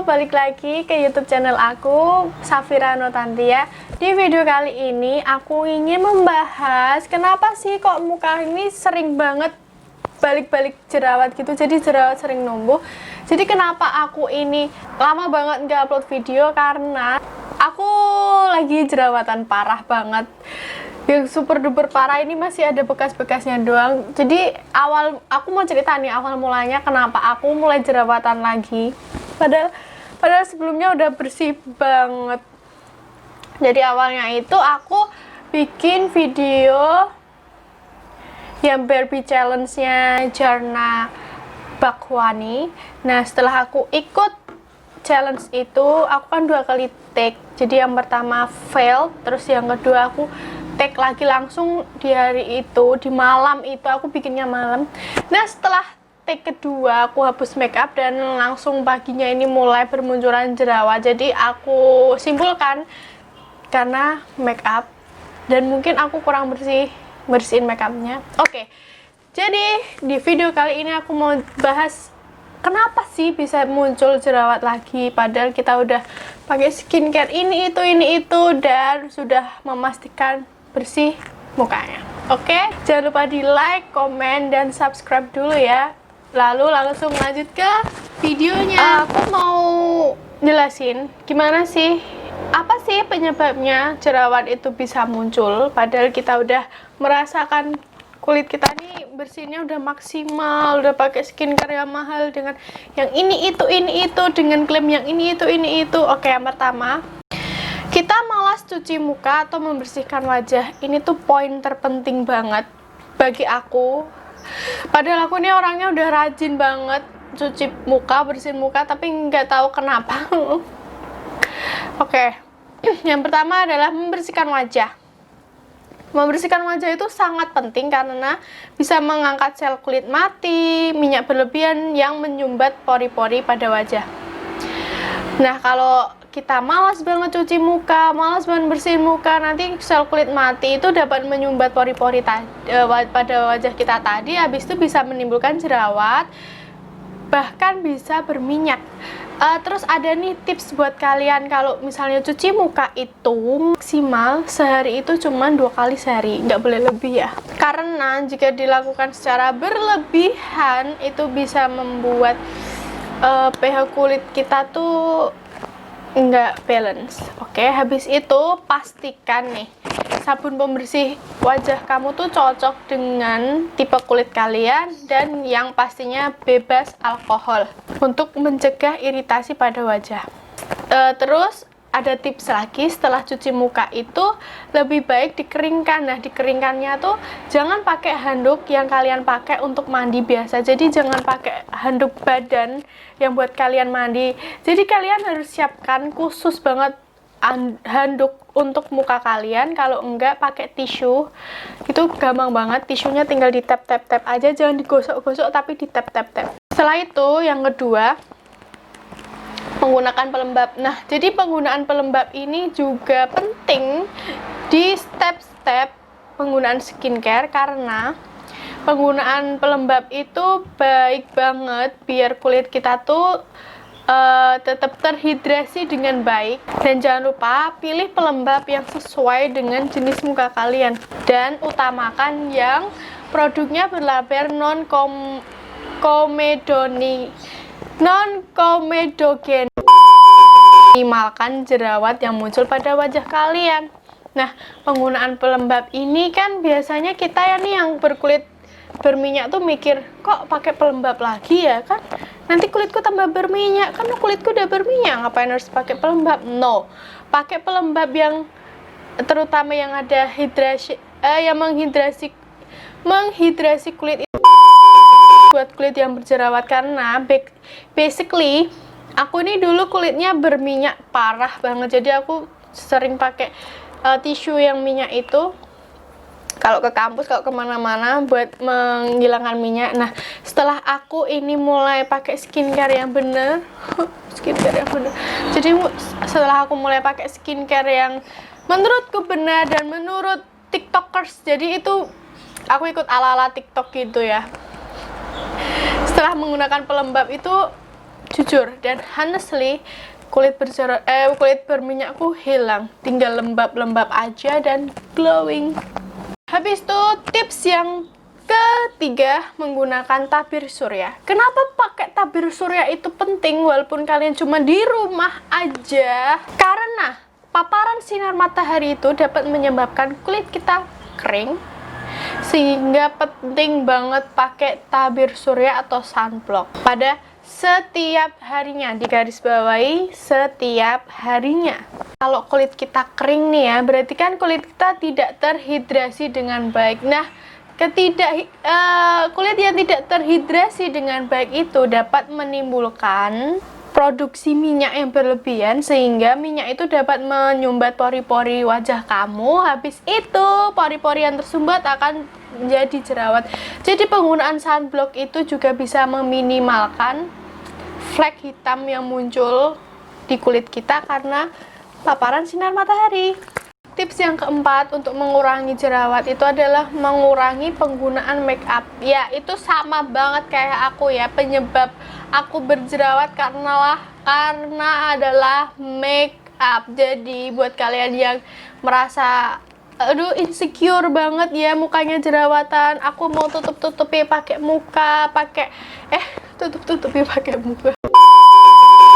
balik lagi ke YouTube channel aku, Safira Notantia. Di video kali ini aku ingin membahas kenapa sih kok muka ini sering banget balik-balik jerawat gitu. Jadi jerawat sering numbuh. Jadi kenapa aku ini lama banget nggak upload video, karena aku lagi jerawatan parah banget. Yang super duper parah ini masih ada bekas-bekasnya doang. Jadi aku mau cerita nih awal mulanya kenapa aku mulai jerawatan lagi. Padahal sebelumnya udah bersih banget. Jadi awalnya itu aku bikin video yang Barbie challenge-nya Jarna Bakwani. Nah, setelah aku ikut challenge itu, aku kan 2 kali take. Jadi yang pertama fail, terus yang kedua aku take lagi langsung di hari itu, di malam itu aku bikinnya malam. Nah, setelah take kedua aku hapus makeup dan langsung paginya ini mulai bermunculan jerawat. Jadi aku simpulkan karena makeup dan mungkin aku kurang bersihin makeupnya. Oke. Jadi di video kali ini aku mau bahas kenapa sih bisa muncul jerawat lagi, padahal kita udah pakai skincare ini itu dan sudah memastikan bersih mukanya. Oke, jangan lupa di like, komen, dan subscribe dulu ya. Lalu langsung lanjut ke videonya. Aku mau jelasin gimana sih, apa sih penyebabnya jerawat itu bisa muncul, padahal kita udah merasakan kulit kita nih bersihnya udah maksimal, udah pakai skincare yang mahal dengan yang ini itu dengan klaim yang ini itu. Oke, yang pertama, kita malas cuci muka atau membersihkan wajah. Ini tuh poin terpenting banget bagi aku. Padahal aku nih orangnya udah rajin banget cuci muka, bersihin muka, tapi nggak tahu kenapa. Oke, yang pertama adalah membersihkan wajah. Membersihkan wajah itu sangat penting karena bisa mengangkat sel kulit mati, minyak berlebihan yang menyumbat pori-pori pada wajah. Nah, kalau kita malas banget cuci muka, malas banget bersihin muka, nanti sel kulit mati itu dapat menyumbat pori-pori pada wajah kita tadi, habis itu bisa menimbulkan jerawat, bahkan bisa berminyak. Terus ada nih tips buat kalian, kalau misalnya cuci muka itu maksimal sehari itu cuma 2 kali sehari, nggak boleh lebih ya, karena jika dilakukan secara berlebihan itu bisa membuat pH kulit kita tuh nggak balance. Oke, habis itu pastikan nih sabun pembersih wajah kamu tuh cocok dengan tipe kulit kalian dan yang pastinya bebas alkohol untuk mencegah iritasi pada wajah. Terus ada tips lagi, setelah cuci muka itu lebih baik dikeringkan. Nah, dikeringkannya tuh jangan pakai handuk yang kalian pakai untuk mandi biasa. Jadi jangan pakai handuk badan yang buat kalian mandi. Jadi kalian harus siapkan khusus banget handuk untuk muka kalian. Kalau enggak pakai tisu, itu gampang banget. Tisunya tinggal di tap aja, jangan digosok-gosok tapi di tap. Setelah itu yang kedua, menggunakan pelembab. Nah, jadi penggunaan pelembab ini juga penting di step-step penggunaan skincare, karena penggunaan pelembab itu baik banget biar kulit kita tuh tetap terhidrasi dengan baik. Dan jangan lupa pilih pelembab yang sesuai dengan jenis muka kalian dan utamakan yang produknya berlabel non-komedogen, minimalkan jerawat yang muncul pada wajah kalian. Nah, penggunaan pelembab ini kan biasanya kita ya nih yang berkulit berminyak tuh mikir, kok pakai pelembab lagi ya, kan nanti kulitku tambah berminyak, kan kulitku udah berminyak, ngapain harus pakai pelembab? No, pakai pelembab yang terutama yang ada yang menghidrasi kulit itu buat kulit yang berjerawat. Karena basically aku ini dulu kulitnya berminyak parah banget, jadi aku sering pakai tisu yang minyak itu kalau ke kampus, kalau kemana-mana buat menghilangkan minyak. Nah, setelah aku ini mulai pakai skincare yang bener, jadi setelah aku mulai pakai skincare yang menurutku benar dan menurut tiktokers, jadi itu aku ikut ala-ala tiktok gitu ya. Setelah menggunakan pelembab itu Jujur dan honestly, kulit berminyakku hilang, tinggal lembab-lembab aja dan glowing. Habis itu tips yang ketiga, menggunakan tabir surya. Kenapa pakai tabir surya itu penting walaupun kalian cuma di rumah aja? Karena paparan sinar matahari itu dapat menyebabkan kulit kita kering, sehingga penting banget pakai tabir surya atau sunblock pada setiap harinya. Digarisbawahi setiap harinya. Kalau kulit kita kering nih ya, berarti kan kulit kita tidak terhidrasi dengan baik. Nah, kulit yang tidak terhidrasi dengan baik itu dapat menimbulkan produksi minyak yang berlebihan, sehingga minyak itu dapat menyumbat pori-pori wajah kamu. Habis itu pori-pori yang tersumbat akan menjadi jerawat. Jadi penggunaan sunblock itu juga bisa meminimalkan flek hitam yang muncul di kulit kita karena paparan sinar matahari. Tips yang keempat untuk mengurangi jerawat itu adalah mengurangi penggunaan make up. Ya, itu sama banget kayak aku ya. Penyebab aku berjerawat karena adalah make up. Jadi buat kalian yang merasa aduh insecure banget ya mukanya jerawatan, aku mau tutup-tutupi pakai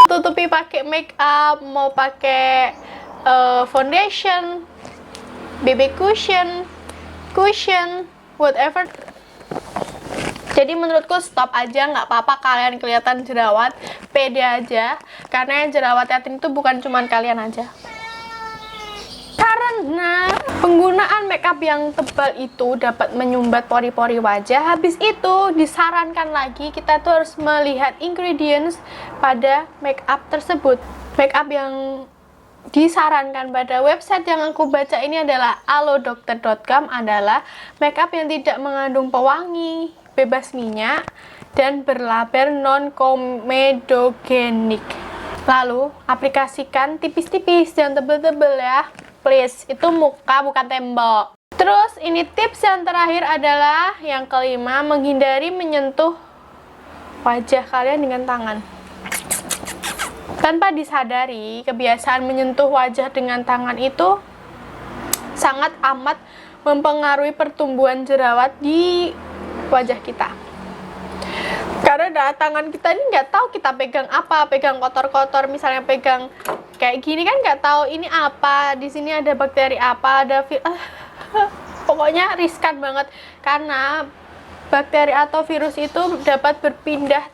tutupi pakai make up, mau pakai foundation, BB cushion, whatever. Jadi menurutku stop aja, nggak apa-apa kalian kelihatan jerawat, pede aja, karena yang jerawat yatim itu bukan cuman kalian aja. Karena penggunaan makeup yang tebal itu dapat menyumbat pori-pori wajah. Habis itu disarankan lagi kita tuh harus melihat ingredients pada makeup tersebut. Makeup yang disarankan pada website yang aku baca ini adalah alodokter.com adalah makeup yang tidak mengandung pewangi, bebas minyak, dan berlabel non-komedogenik. Lalu aplikasikan tipis-tipis, jangan tebel-tebel ya. Please, itu muka bukan tembok. Terus ini tips yang terakhir adalah yang kelima, menghindari menyentuh wajah kalian dengan tangan. Tanpa disadari, kebiasaan menyentuh wajah dengan tangan itu sangat amat mempengaruhi pertumbuhan jerawat di wajah kita. Karena tangan kita ini nggak tahu kita pegang apa, pegang kotor-kotor, misalnya pegang kayak gini kan nggak tahu ini apa, di sini ada bakteri apa, ada pokoknya riskan banget karena bakteri atau virus itu dapat berpindah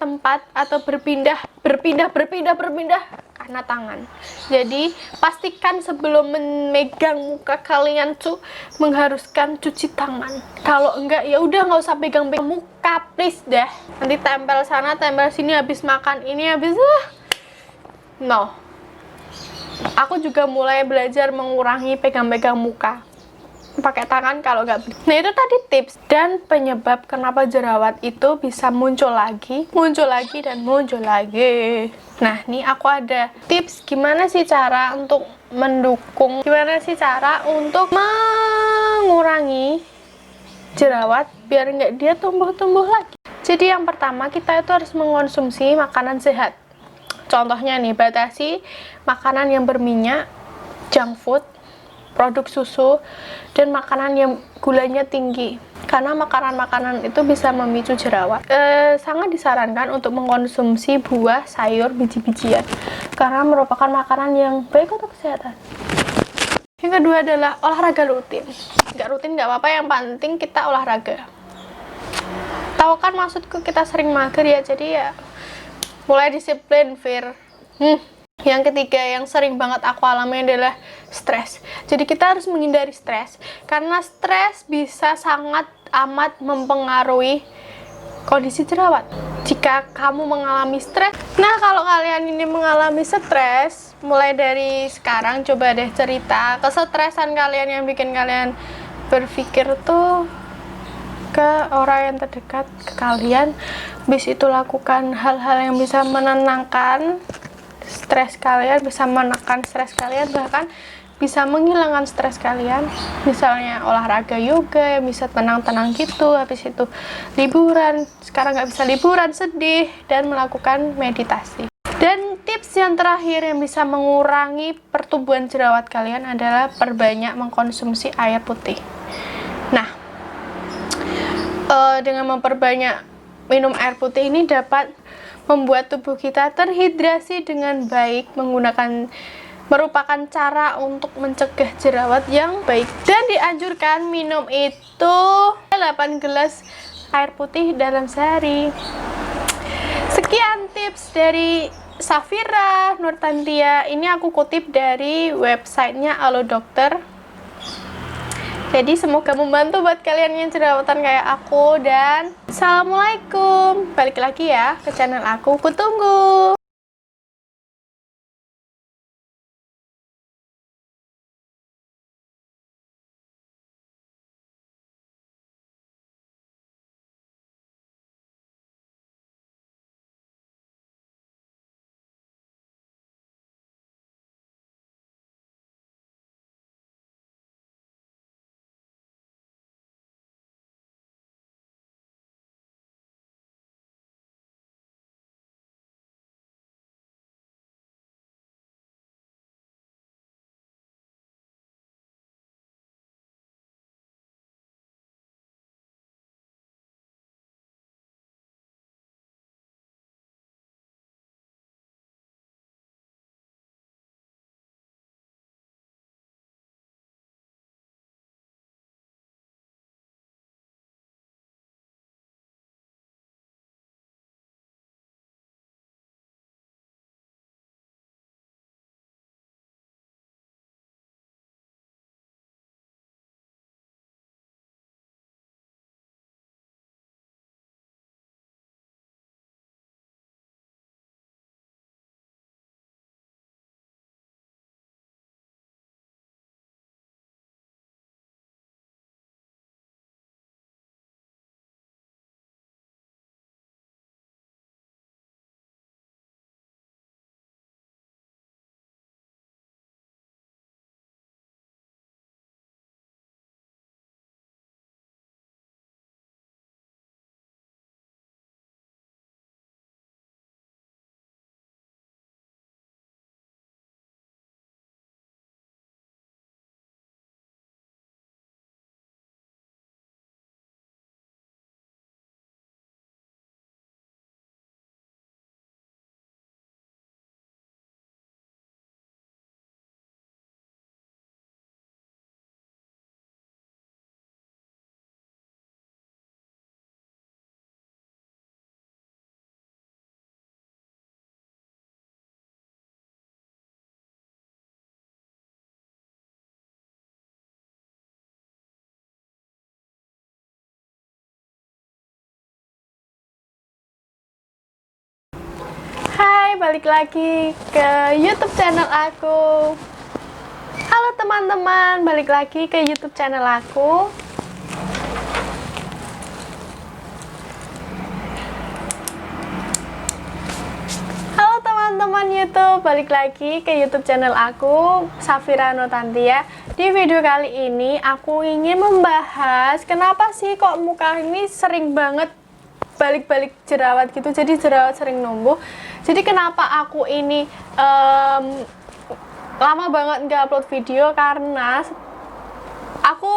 tempat atau berpindah karena tangan. Jadi pastikan sebelum memegang muka kalian tuh mengharuskan cuci tangan. Kalau enggak ya udah nggak usah pegang-pegang muka, please deh. Nanti tempel sana, tempel sini, habis makan ini, habis no. Aku juga mulai belajar mengurangi pegang-pegang muka pakai tangan kalau nggak. Nah itu tadi tips dan penyebab kenapa jerawat itu bisa muncul lagi dan muncul lagi. Nah nih aku ada tips gimana sih cara untuk mengurangi jerawat biar nggak dia tumbuh lagi. Jadi yang pertama kita itu harus mengonsumsi makanan sehat. Contohnya nih, batasi makanan yang berminyak, junk food, produk susu, dan makanan yang gulanya tinggi. Karena makanan-makanan itu bisa memicu jerawat. Sangat disarankan untuk mengkonsumsi buah, sayur, biji-bijian. Karena merupakan makanan yang baik untuk kesehatan. Yang kedua adalah olahraga rutin. Nggak rutin nggak apa-apa, yang penting kita olahraga. Tahu kan maksudku, kita sering mager ya, jadi ya mulai disiplin, Fir. Yang ketiga yang sering banget aku alami adalah stres. Jadi kita harus menghindari stres karena stres bisa sangat amat mempengaruhi kondisi jerawat. Jika kamu mengalami stres, nah kalau kalian ini mengalami stres, mulai dari sekarang coba deh cerita kesetresan kalian yang bikin kalian berpikir tuh ke orang yang terdekat ke kalian. Bis itu lakukan hal-hal yang bisa menenangkan stres kalian, bisa menekan stres kalian, bahkan bisa menghilangkan stres kalian. Misalnya olahraga yoga, bisa tenang-tenang gitu, habis itu liburan, sekarang nggak bisa liburan, sedih, dan melakukan meditasi. Dan tips yang terakhir yang bisa mengurangi pertumbuhan jerawat kalian adalah perbanyak mengkonsumsi air putih. Nah, dengan memperbanyak minum air putih ini dapat membuat tubuh kita terhidrasi dengan baik, merupakan cara untuk mencegah jerawat yang baik. Dan dianjurkan minum itu 8 gelas air putih dalam sehari. Sekian tips dari Safira Nurtantia. Ini aku kutip dari websitenya Halo Dokter. Jadi semoga membantu buat kalian yang jerawatan kayak aku. Dan assalamualaikum. Balik lagi ya ke channel aku. Kutunggu. Hai, balik lagi ke YouTube channel aku. Halo teman-teman, balik lagi ke YouTube channel aku. Halo teman-teman YouTube, balik lagi ke YouTube channel aku, Safira Nurtantia. Di video kali ini aku ingin membahas kenapa sih kok muka ini sering banget balik-balik jerawat gitu, jadi jerawat sering numbuh. Jadi kenapa aku ini lama banget nggak upload video, karena aku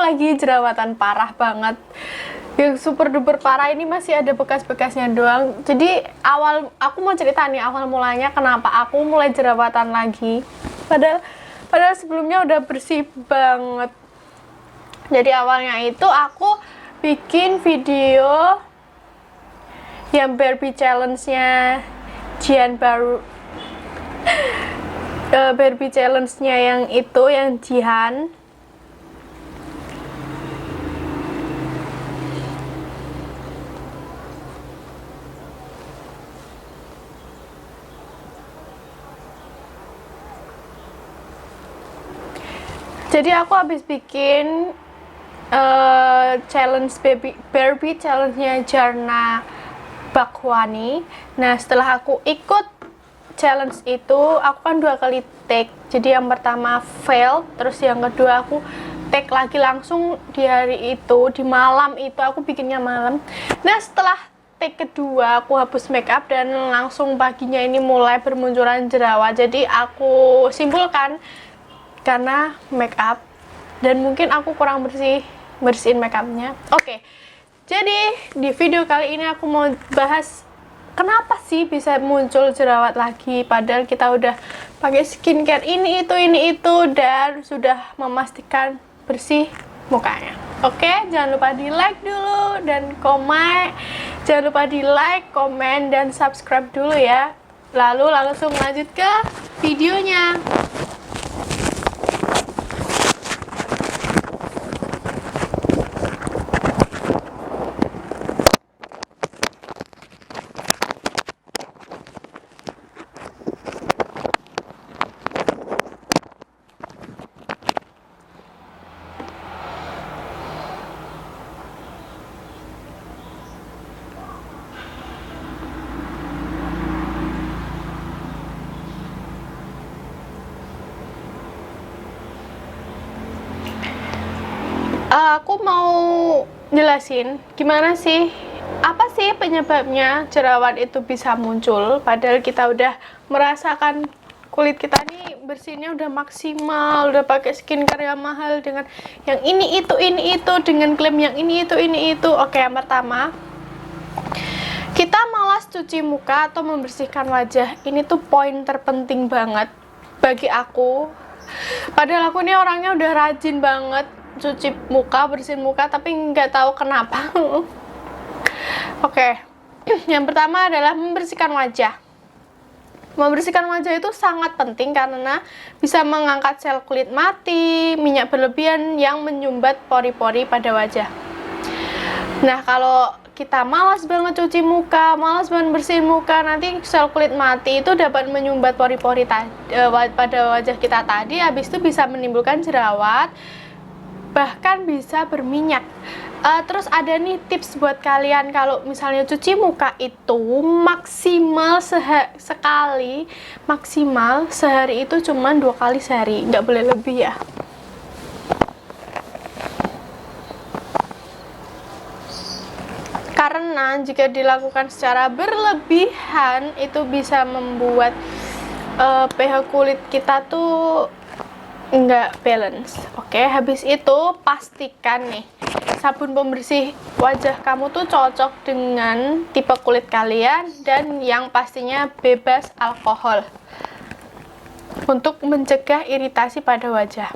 lagi jerawatan parah banget, yang super duper parah. Ini masih ada bekas-bekasnya doang. Jadi aku mau cerita nih awal mulanya kenapa aku mulai jerawatan lagi, padahal sebelumnya udah bersih banget. Jadi awalnya itu aku bikin video yang Barbie challenge-nya Jihan baru, Barbie challenge-nya yang itu, yang Jihan. Jadi aku habis bikin challenge Barbie challenge-nya Jarna Bakhwani. Nah, setelah aku ikut challenge itu, aku kan 2 kali take Jadi yang pertama fail, terus yang kedua aku take lagi langsung di hari itu, di malam itu aku bikinnya malam. Nah setelah take kedua aku hapus makeup dan langsung paginya ini mulai bermunculan jerawat. Jadi aku simpulkan karena makeup dan mungkin aku kurang bersihin makeupnya. Oke, jadi di video kali ini aku mau bahas kenapa sih bisa muncul jerawat lagi padahal kita udah pakai skincare ini itu dan sudah memastikan bersih mukanya. Oke, jangan lupa di like dulu dan komen. Jangan lupa di like, komen, dan subscribe dulu ya. Lalu langsung lanjut ke videonya. Aku mau jelasin gimana sih, apa sih penyebabnya jerawat itu bisa muncul padahal kita udah merasakan kulit kita nih bersihnya udah maksimal, udah pakai skincare yang mahal dengan yang ini itu dengan klaim yang ini itu. Oke, yang pertama, kita malas cuci muka atau membersihkan wajah. Ini tuh poin terpenting banget bagi aku. Padahal aku nih orangnya udah rajin banget cuci muka, bersihin muka, tapi nggak tahu kenapa. Oke, yang pertama adalah membersihkan wajah. Membersihkan wajah itu sangat penting karena bisa mengangkat sel kulit mati, minyak berlebihan yang menyumbat pori-pori pada wajah. Nah, kalau kita malas banget cuci muka, malas banget bersihin muka, nanti sel kulit mati itu dapat menyumbat pori-pori pada wajah kita tadi, habis itu bisa menimbulkan jerawat, bahkan bisa berminyak. Terus ada nih tips buat kalian kalau misalnya cuci muka itu maksimal sehari itu cuma 2 kali sehari, nggak boleh lebih ya. Karena jika dilakukan secara berlebihan itu bisa membuat pH kulit kita tuh nggak balance. Oke, habis itu pastikan nih sabun pembersih wajah kamu tuh cocok dengan tipe kulit kalian dan yang pastinya bebas alkohol untuk mencegah iritasi pada wajah.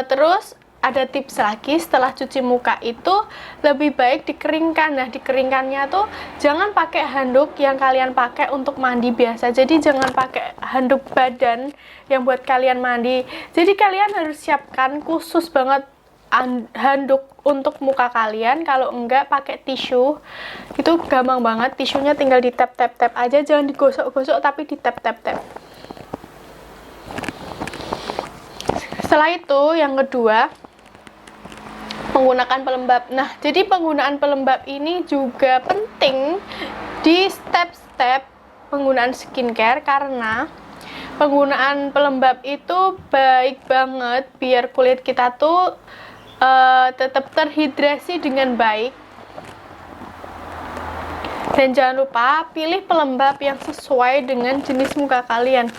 Terus ada tips lagi, setelah cuci muka itu lebih baik dikeringkan. Nah, dikeringkannya tuh jangan pakai handuk yang kalian pakai untuk mandi biasa. Jadi jangan pakai handuk badan yang buat kalian mandi. Jadi kalian harus siapkan khusus banget handuk untuk muka kalian. Kalau enggak pakai tisu. Itu gampang banget, tisunya tinggal di tap aja, jangan digosok-gosok tapi di tap. Setelah itu yang kedua, menggunakan pelembab. Nah, jadi penggunaan pelembab ini juga penting di step-step penggunaan skincare karena penggunaan pelembab itu baik banget biar kulit kita tuh tetap terhidrasi dengan baik. Dan jangan lupa pilih pelembab yang sesuai dengan jenis muka kalian.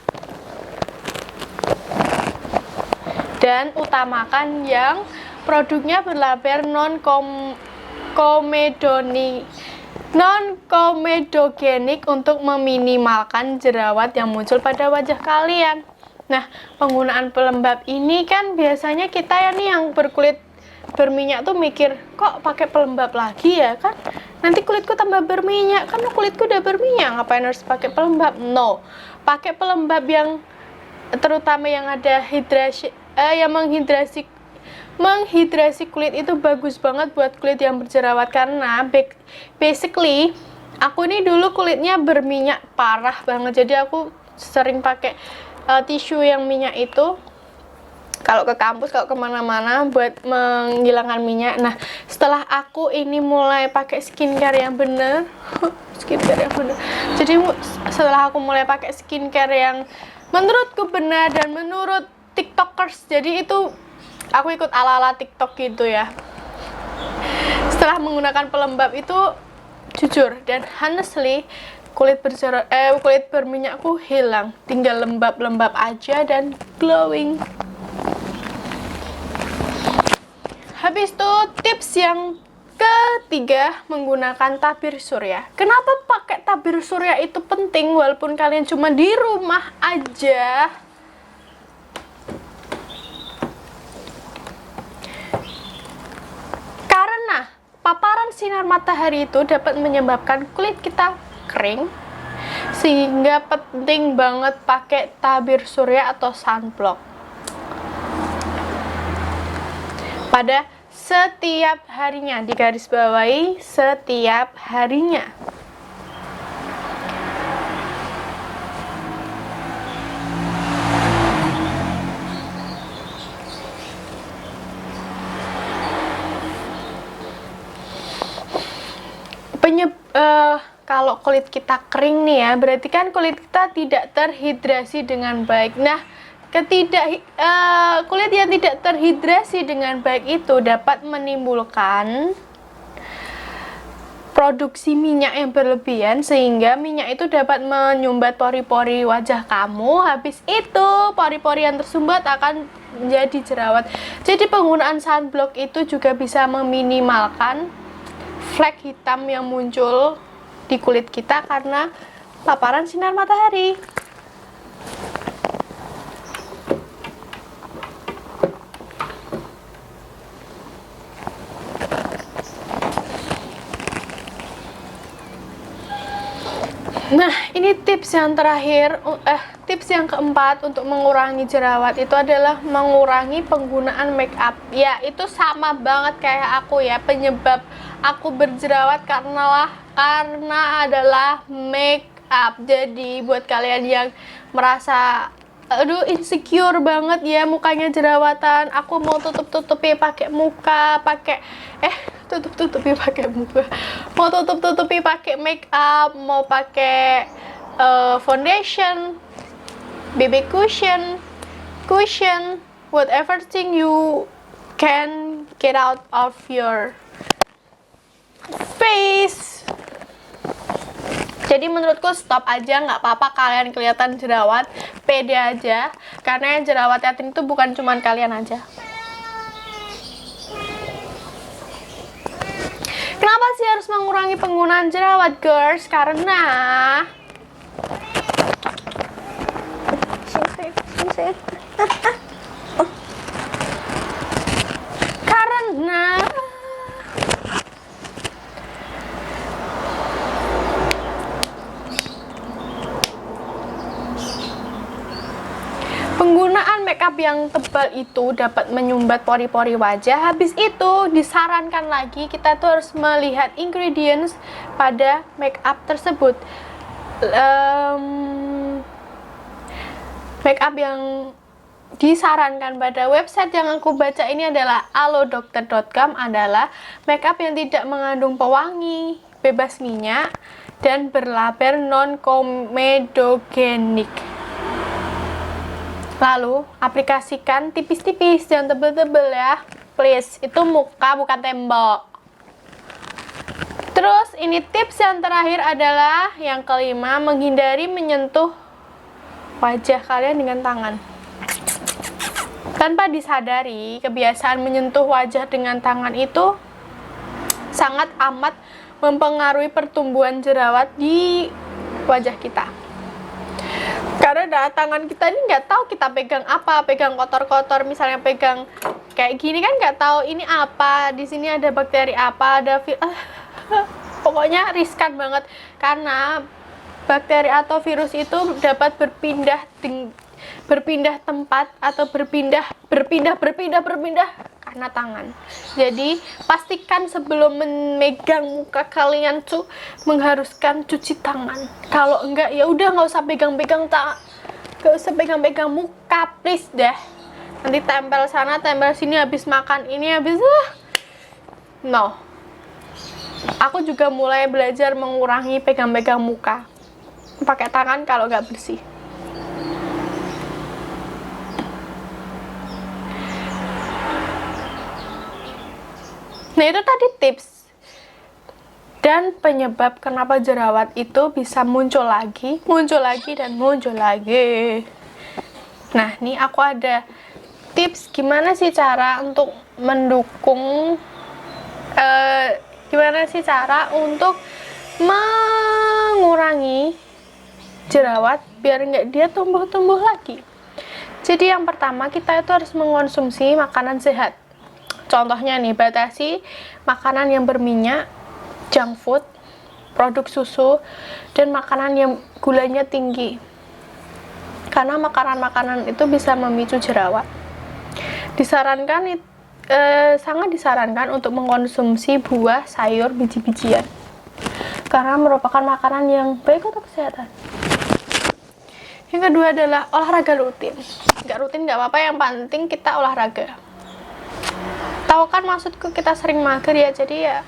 Dan utamakan yang produknya berlabel non-komedogenik untuk meminimalkan jerawat yang muncul pada wajah kalian. Nah, penggunaan pelembab ini kan biasanya kita ya nih yang berkulit berminyak tuh mikir, kok pakai pelembab lagi ya kan? Nanti kulitku tambah berminyak, kan kulitku udah berminyak, ngapain harus pakai pelembab? No, pakai pelembab yang terutama yang ada yang menghidrasi kulit itu bagus banget buat kulit yang berjerawat karena basically aku ini dulu kulitnya berminyak parah banget, jadi aku sering pakai tisu yang minyak itu kalau ke kampus, kalau kemana-mana buat menghilangkan minyak. Nah, setelah aku ini mulai pakai skincare yang bener jadi setelah aku mulai pakai skincare yang menurutku benar dan menurut tiktokers. Jadi itu aku ikut ala-ala tiktok gitu ya. Setelah menggunakan pelembab itu, jujur dan honestly, kulit berminyakku hilang, tinggal lembab-lembab aja dan glowing. Habis itu tips yang ketiga, menggunakan tabir surya. Kenapa pakai tabir surya itu penting walaupun kalian cuma di rumah aja? Karena paparan sinar matahari itu dapat menyebabkan kulit kita kering, sehingga penting banget pakai tabir surya atau sunblock pada setiap harinya, digarisbawahi setiap harinya. Kalau kulit kita kering nih ya, berarti kan kulit kita tidak terhidrasi dengan baik. Nah, kulit yang tidak terhidrasi dengan baik itu dapat menimbulkan produksi minyak yang berlebihan, sehingga minyak itu dapat menyumbat pori-pori wajah kamu. Habis itu pori-pori yang tersumbat akan menjadi jerawat. Jadi penggunaan sunblock itu juga bisa meminimalkan flek hitam yang muncul di kulit kita karena paparan sinar matahari. Nah, ini tips yang terakhir, tips yang keempat untuk mengurangi jerawat itu adalah mengurangi penggunaan make up. Ya, itu sama banget kayak aku ya, penyebab aku berjerawat karena adalah make up. Jadi buat kalian yang merasa aduh insecure banget ya mukanya jerawatan, aku mau tutup-tutupi pakai muka, tutup-tutupi pakai muka, mau tutup-tutupi pakai make up, mau pakai foundation, BB cushion, whatever thing you can get out of your face. Jadi menurutku stop aja, nggak apa-apa kalian kelihatan jerawat, pede aja, karena yang jerawat yatim itu bukan cuman kalian aja. Kenapa sih harus mengurangi penggunaan jerawat, girls? Karena penggunaan makeup yang tebal itu dapat menyumbat pori-pori wajah. Habis itu disarankan lagi kita tuh harus melihat ingredients pada makeup tersebut. Makeup yang disarankan pada website yang aku baca ini adalah alodokter.com adalah makeup yang tidak mengandung pewangi, bebas minyak, dan berlabel non-komedogenik. Lalu aplikasikan tipis-tipis, jangan tebel-tebel ya, please. Itu muka bukan tembok. Terus ini tips yang terakhir adalah yang kelima, menghindari menyentuh wajah kalian dengan tangan. Tanpa disadari, kebiasaan menyentuh wajah dengan tangan itu sangat amat mempengaruhi pertumbuhan jerawat di wajah kita. Karena tangan kita ini nggak tahu kita pegang apa, pegang kotor-kotor, misalnya pegang kayak gini kan nggak tahu ini apa, di sini ada bakteri apa, ada pokoknya riskan banget karena bakteri atau virus itu dapat berpindah tempat atau berpindah karena tangan. Jadi pastikan sebelum memegang muka kalian tuh mengharuskan cuci tangan. Kalau enggak ya udah nggak usah pegang-pegang muka, please deh. Nanti tempel sana, tempel sini, habis makan ini, habis no. Aku juga mulai belajar mengurangi pegang-pegang muka pakai tangan kalau nggak bersih. Nah, itu tadi tips dan penyebab kenapa jerawat itu bisa muncul lagi, dan muncul lagi. Nah, nih aku ada tips gimana sih cara untuk mendukung, gimana sih cara untuk mengurangi jerawat biar nggak dia tumbuh-tumbuh lagi. Jadi yang pertama, kita itu harus mengonsumsi makanan sehat. Contohnya nih, batasi makanan yang berminyak, junk food, produk susu, dan makanan yang gulanya tinggi. Karena makanan-makanan itu bisa memicu jerawat. Sangat disarankan untuk mengkonsumsi buah, sayur, biji-bijian. Karena merupakan makanan yang baik untuk kesehatan. Yang kedua adalah olahraga rutin. Nggak rutin nggak apa-apa, yang penting kita olahraga. Tahu kan maksudku, kita sering mager ya, jadi ya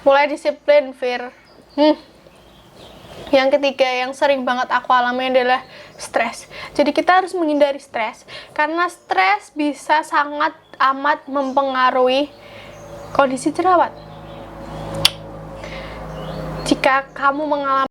mulai disiplin, Fir. Yang ketiga yang sering banget aku alami adalah stres. Jadi kita harus menghindari stres, karena stres bisa sangat amat mempengaruhi kondisi jerawat. Jika kamu mengalami